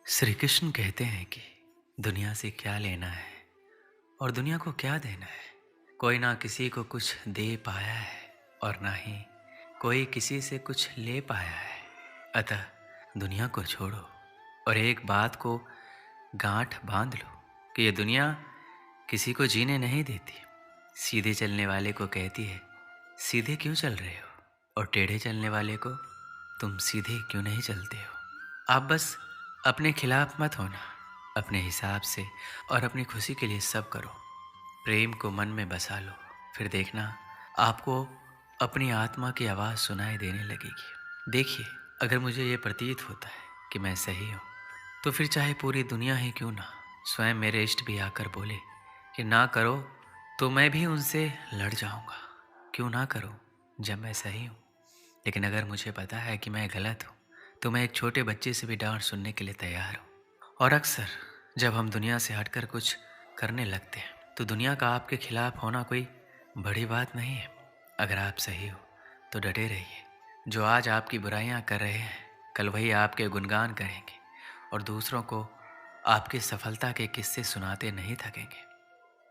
श्री कृष्ण कहते हैं कि दुनिया से क्या लेना है और दुनिया को क्या देना है। कोई ना किसी को कुछ दे पाया है और ना ही कोई किसी से कुछ ले पाया है। अतः दुनिया को छोड़ो और एक बात को गांठ बांध लो कि ये दुनिया किसी को जीने नहीं देती। सीधे चलने वाले को कहती है सीधे क्यों चल रहे हो, और टेढ़े चलने वाले को तुम सीधे क्यों नहीं चलते हो। आप बस अपने खिलाफ मत होना, अपने हिसाब से और अपनी खुशी के लिए सब करो। प्रेम को मन में बसा लो, फिर देखना आपको अपनी आत्मा की आवाज़ सुनाई देने लगेगी। देखिए, अगर मुझे ये प्रतीत होता है कि मैं सही हूँ, तो फिर चाहे पूरी दुनिया ही क्यों ना, स्वयं मेरे इष्ट भी आकर बोले कि ना करो, तो मैं भी उनसे लड़ जाऊँगा। क्यों ना करूँ जब मैं सही हूँ। लेकिन अगर मुझे पता है कि मैं गलत हूँ, तो मैं एक छोटे बच्चे से भी डांट सुनने के लिए तैयार हूँ। और अक्सर जब हम दुनिया से हटकर कुछ करने लगते हैं, तो दुनिया का आपके खिलाफ होना कोई बड़ी बात नहीं है। अगर आप सही हो तो डटे रहिए। जो आज आपकी बुराइयां कर रहे हैं, कल वही आपके गुणगान करेंगे और दूसरों को आपकी सफलता के किस्से सुनाते नहीं थकेंगे।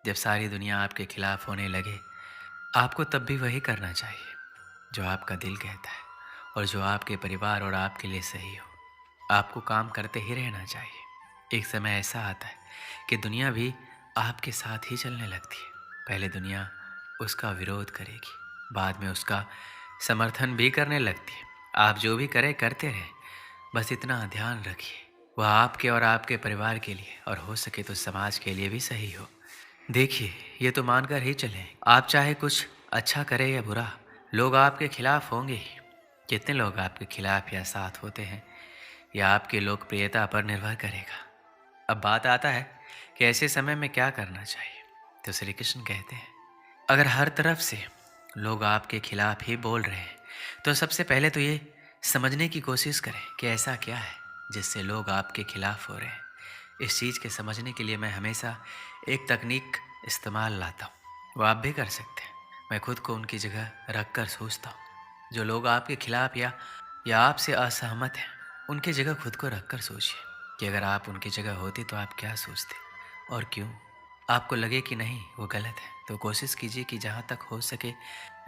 जब सारी दुनिया आपके खिलाफ होने लगे, आपको तब भी वही करना चाहिए जो आपका दिल कहता है और जो आपके परिवार और आपके लिए सही हो। आपको काम करते ही रहना चाहिए। एक समय ऐसा आता है कि दुनिया भी आपके साथ ही चलने लगती है। पहले दुनिया उसका विरोध करेगी, बाद में उसका समर्थन भी करने लगती है। आप जो भी करें करते रहें, बस इतना ध्यान रखिए वह आपके और आपके परिवार के लिए और हो सके तो समाज के लिए भी सही हो। देखिए, ये तो मानकर ही चलें, आप चाहे कुछ अच्छा करें या बुरा, लोग आपके खिलाफ होंगे ही। कितने लोग आपके खिलाफ या साथ होते हैं, यह आपकी लोकप्रियता पर निर्भर करेगा। अब बात आता है कि ऐसे समय में क्या करना चाहिए। तो श्री कृष्ण कहते हैं, अगर हर तरफ से लोग आपके खिलाफ ही बोल रहे हैं, तो सबसे पहले तो ये समझने की कोशिश करें कि ऐसा क्या है जिससे लोग आपके खिलाफ हो रहे हैं। इस चीज़ के समझने के लिए मैं हमेशा एक तकनीक इस्तेमाल लाता हूँ, वो आप भी कर सकते हैं। मैं खुद को उनकी जगह रख कर सोचता हूँ। जो लोग आपके खिलाफ या आपसे असहमत हैं, उनकी जगह खुद को रख कर सोचिए कि अगर आप उनकी जगह होते तो आप क्या सोचते और क्यों। आपको लगे कि नहीं वो गलत है, तो कोशिश कीजिए कि जहाँ तक हो सके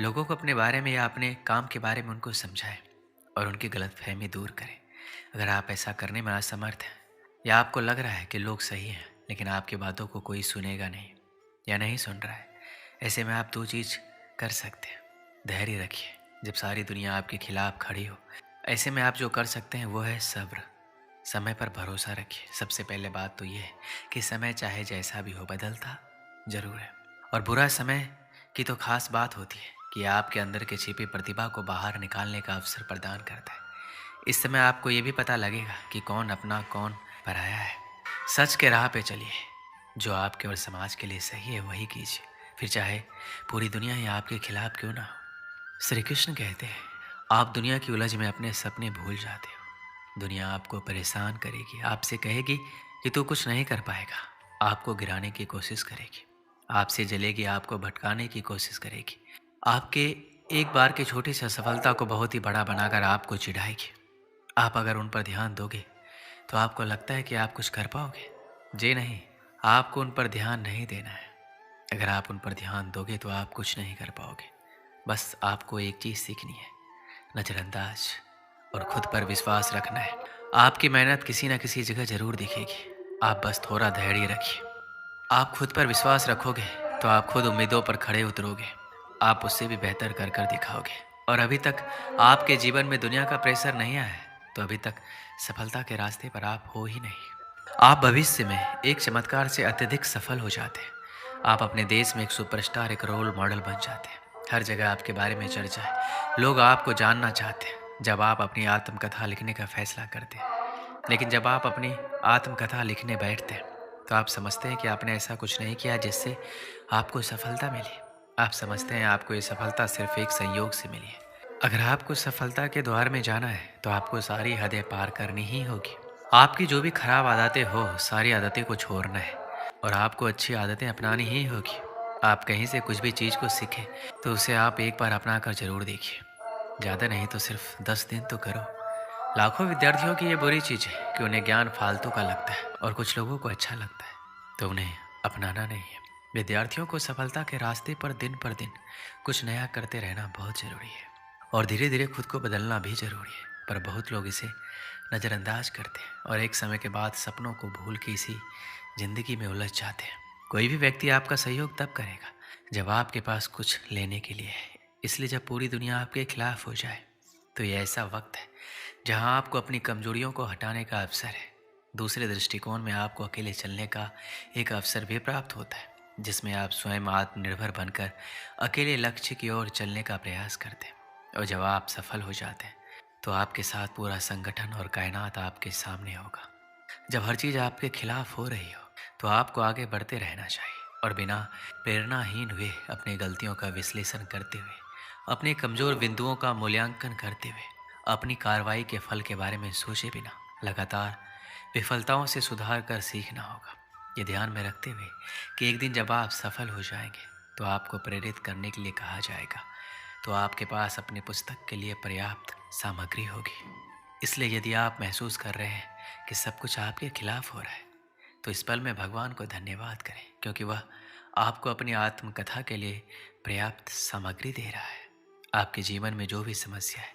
लोगों को अपने बारे में या अपने काम के बारे में उनको समझाएं और उनकी गलतफहमी दूर करें। अगर आप ऐसा करने में असमर्थ हैं या आपको लग रहा है कि लोग सही हैं लेकिन आपकी बातों को कोई सुनेगा नहीं या नहीं सुन रहा है, ऐसे में आप दो चीज़ कर सकते हैं। धैर्य रखिए जब सारी दुनिया आपके खिलाफ खड़ी हो। ऐसे में आप जो कर सकते हैं वो है सब्र। समय पर भरोसा रखिए। सबसे पहले बात तो ये है कि समय चाहे जैसा भी हो बदलता जरूर है, और बुरा समय की तो खास बात होती है कि आपके अंदर के छिपी प्रतिभा को बाहर निकालने का अवसर प्रदान करता है। इस समय आपको ये भी पता लगेगा कि कौन अपना कौन पराया है। सच के राह पे चलिए, जो आपके और समाज के लिए सही है वही कीजिए, फिर चाहे पूरी दुनिया ही आपके खिलाफ क्यों ना हो। श्री कृष्ण कहते हैं, आप दुनिया की उलझ में अपने सपने भूल जाते हो। दुनिया आपको परेशान करेगी, आपसे कहेगी कि तू कुछ नहीं कर पाएगा, आपको गिराने की कोशिश करेगी, आपसे जलेगी, आपको भटकाने की कोशिश करेगी, आपके एक बार की छोटी सी असफलता को बहुत ही बड़ा बनाकर आपको चिढ़ाएगी। आप अगर उन पर ध्यान दोगे तो आपको लगता है कि आप कुछ कर पाओगे। जी नहीं, आपको उन पर ध्यान नहीं देना है। अगर आप उन पर ध्यान दोगे तो आप कुछ नहीं कर पाओगे। बस आपको एक चीज़ सीखनी है, नज़रअंदाज और खुद पर विश्वास रखना है। आपकी मेहनत किसी न किसी जगह ज़रूर दिखेगी। आप बस थोड़ा धैर्य रखिए। आप खुद पर विश्वास रखोगे तो आप खुद उम्मीदों पर खड़े उतरोगे। आप उससे भी बेहतर कर कर दिखाओगे। और अभी तक आपके जीवन में दुनिया का प्रेशर नहीं आया है, तो अभी तक सफलता के रास्ते पर आप हो ही नहीं। आप भविष्य में एक चमत्कार से अत्यधिक सफल हो जाते हैं। आप अपने देश में एक सुपरस्टार, एक रोल मॉडल बन जाते हैं। हर जगह आपके बारे में चर्चा है, लोग आपको जानना चाहते हैं। जब आप अपनी आत्मकथा लिखने का फैसला करते हैं, लेकिन जब आप अपनी आत्मकथा लिखने बैठते हैं, तो आप समझते हैं कि आपने ऐसा कुछ नहीं किया जिससे आपको सफलता मिली। आप समझते हैं आपको ये सफलता सिर्फ एक संयोग से मिली है। अगर आपको सफलता के द्वार में जाना है तो आपको सारी हदें पार करनी ही होगी। आपकी जो भी खराब आदतें हो, सारी आदतें को छोड़ना है और आपको अच्छी आदतें अपनानी ही होगी। आप कहीं से कुछ भी चीज़ को सीखें तो उसे आप एक बार अपना कर जरूर देखिए। ज़्यादा नहीं तो सिर्फ 10 दिन तो करो। लाखों विद्यार्थियों की ये बुरी चीज़ है कि उन्हें ज्ञान फालतू का लगता है और कुछ लोगों को अच्छा लगता है, तो उन्हें अपनाना नहीं है। विद्यार्थियों को सफलता के रास्ते पर दिन कुछ नया करते रहना बहुत ज़रूरी है और धीरे धीरे खुद को बदलना भी ज़रूरी है। पर बहुत लोग इसे नज़रअंदाज करते हैं और एक समय के बाद सपनों को भूल के इसी ज़िंदगी में उलझ जाते हैं। कोई भी व्यक्ति आपका सहयोग तब करेगा जब आपके पास कुछ लेने के लिए है। इसलिए जब पूरी दुनिया आपके खिलाफ हो जाए तो ये ऐसा वक्त है जहां आपको अपनी कमजोरियों को हटाने का अवसर है। दूसरे दृष्टिकोण में आपको अकेले चलने का एक अवसर भी प्राप्त होता है, जिसमें आप स्वयं आत्मनिर्भर बनकर अकेले लक्ष्य की ओर चलने का प्रयास करते हैं। और जब आप सफल हो जाते हैं तो आपके साथ पूरा संगठन और कायनात आपके सामने होगा। जब हर चीज़ आपके खिलाफ हो रही हो तो आपको आगे बढ़ते रहना चाहिए और बिना प्रेरणाहीन हुए अपनी गलतियों का विश्लेषण करते हुए, अपने कमज़ोर बिंदुओं का मूल्यांकन करते हुए, अपनी कार्रवाई के फल के बारे में सोचे बिना लगातार विफलताओं से सुधार कर सीखना होगा। ये ध्यान में रखते हुए कि एक दिन जब आप सफल हो जाएंगे तो आपको प्रेरित करने के लिए कहा जाएगा, तो आपके पास अपनी पुस्तक के लिए पर्याप्त सामग्री होगी। इसलिए यदि आप महसूस कर रहे हैं कि सब कुछ आपके खिलाफ हो रहा है तो इस पल में भगवान को धन्यवाद करें, क्योंकि वह आपको अपनी आत्मकथा के लिए पर्याप्त सामग्री दे रहा है। आपके जीवन में जो भी समस्या है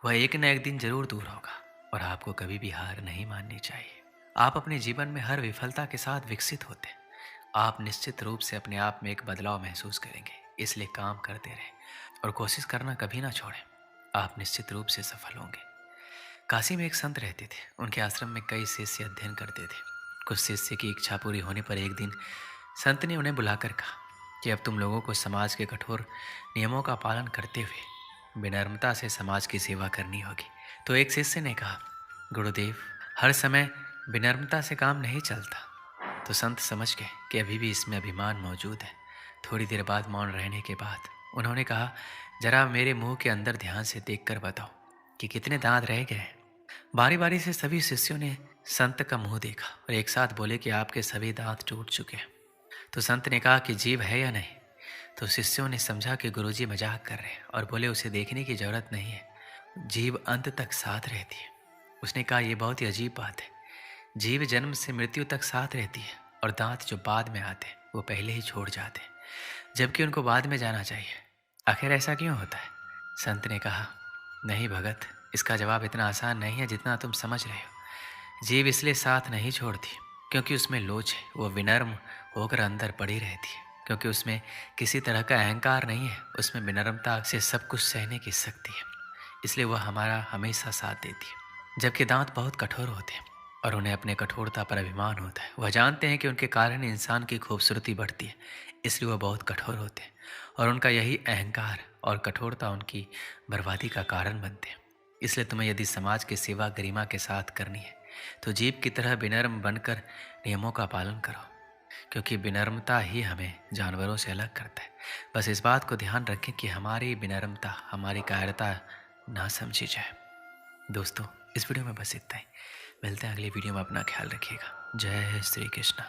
वह एक न एक दिन जरूर दूर होगा और आपको कभी भी हार नहीं माननी चाहिए। आप अपने जीवन में हर विफलता के साथ विकसित होते हैं। आप निश्चित रूप से अपने आप में एक बदलाव महसूस करेंगे, इसलिए काम करते रहें और कोशिश करना कभी ना छोड़ें। आप निश्चित रूप से सफल होंगे। काशी में एक संत रहते थे। उनके आश्रम में कई शिष्य अध्ययन करते थे। कुछ शिष्य की इच्छा पूरी होने पर एक दिन संत ने उन्हें बुलाकर कहा कि अब तुम लोगों को समाज के कठोर नियमों का पालन करते हुए विनम्रता से समाज की सेवा करनी होगी। तो एक शिष्य ने कहा, गुरुदेव, हर समय विनम्रता से काम नहीं चलता। तो संत समझ गए कि अभी भी इसमें अभिमान मौजूद है। थोड़ी देर बाद मौन रहने के बाद उन्होंने कहा, जरा मेरे मुंह के अंदर ध्यान से देखकर बताओ कि कितने दांत रह गए हैं। बारी बारी से सभी शिष्यों ने संत का मुंह देखा और एक साथ बोले कि आपके सभी दांत टूट चुके हैं। तो संत ने कहा कि जीभ है या नहीं। तो शिष्यों ने समझा कि गुरुजी मजाक कर रहे हैं और बोले उसे देखने की जरूरत नहीं है, जीभ अंत तक साथ रहती है। उसने कहा, यह बहुत ही अजीब बात है। जीभ जन्म से मृत्यु तक साथ रहती है और दांत जो बाद में आते हैं वो पहले ही छोड़ जाते हैं, जबकि उनको बाद में जाना चाहिए। आखिर ऐसा क्यों होता है? संत ने कहा, नहीं भगत, इसका जवाब इतना आसान नहीं है जितना तुम समझ रहे हो। जीभ इसलिए साथ नहीं छोड़ती क्योंकि उसमें लोच है। वो विनम्र होकर अंदर पड़ी रहती है क्योंकि उसमें किसी तरह का अहंकार नहीं है। उसमें विनम्रता से सब कुछ सहने की शक्ति है, इसलिए वह हमारा हमेशा साथ देती है। जबकि दांत बहुत कठोर होते हैं और उन्हें अपने कठोरता पर अभिमान होता है। वह जानते हैं कि उनके कारण इंसान की खूबसूरती बढ़ती है, इसलिए वह बहुत कठोर होते हैं और उनका यही अहंकार और कठोरता उनकी बर्बादी का कारण बनते हैं। इसलिए तुम्हें यदि समाज की सेवा गरिमा के साथ करनी है तो जीभ की तरह विनम्र बनकर नियमों का पालन करो, क्योंकि विनम्रता ही हमें जानवरों से अलग करता है। बस इस बात को ध्यान रखें कि हमारी विनम्रता, हमारी कायरता ना समझी जाए। दोस्तों, इस वीडियो में बस इतना ही। मिलते हैं अगली वीडियो में। अपना ख्याल रखिएगा। जय श्री कृष्ण।